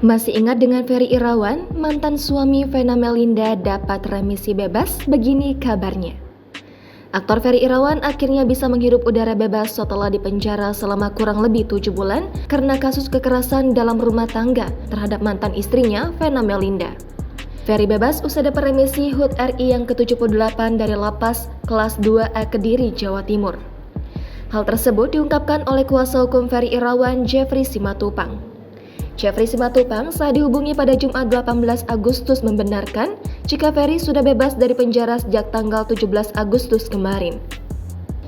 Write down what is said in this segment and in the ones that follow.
Masih ingat dengan Ferry Irawan, mantan suami Vena Melinda dapat remisi bebas? Begini kabarnya. Aktor Ferry Irawan akhirnya bisa menghirup udara bebas setelah dipenjara selama kurang lebih 7 bulan karena kasus kekerasan dalam rumah tangga terhadap mantan istrinya Vena Melinda. Ferry bebas usai dapat remisi HUT RI yang ke-78 dari Lapas Kelas 2A Kediri, Jawa Timur. Hal tersebut diungkapkan oleh kuasa hukum Ferry Irawan, Jeffrey Simatupang. Jeffrey Simatupang saat dihubungi pada Jumat 18 Agustus membenarkan jika Ferry sudah bebas dari penjara sejak tanggal 17 Agustus kemarin.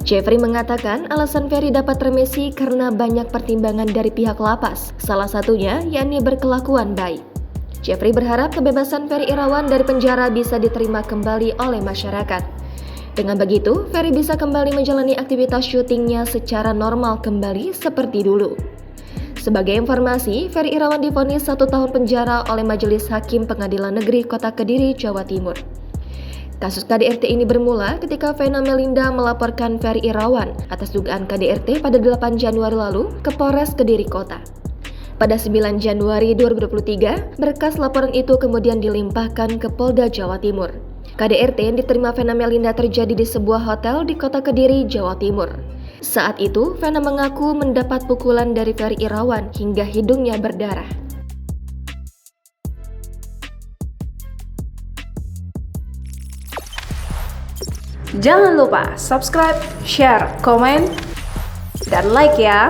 Jeffrey mengatakan alasan Ferry dapat remisi karena banyak pertimbangan dari pihak lapas, salah satunya yakni berkelakuan baik. Jeffrey berharap kebebasan Ferry Irawan dari penjara bisa diterima kembali oleh masyarakat. Dengan begitu, Ferry bisa kembali menjalani aktivitas syutingnya secara normal kembali seperti dulu. Sebagai informasi, Ferry Irawan divonis 1 tahun penjara oleh Majelis Hakim Pengadilan Negeri Kota Kediri, Jawa Timur. Kasus KDRT ini bermula ketika Vena Melinda melaporkan Ferry Irawan atas dugaan KDRT pada 8 Januari lalu ke Polres Kediri Kota. Pada 9 Januari 2023, berkas laporan itu kemudian dilimpahkan ke Polda Jawa Timur. KDRT yang diterima Vena Melinda terjadi di sebuah hotel di Kota Kediri, Jawa Timur. Saat itu, Vena mengaku mendapat pukulan dari Ferry Irawan hingga hidungnya berdarah. Jangan lupa subscribe, share, komen, dan like ya!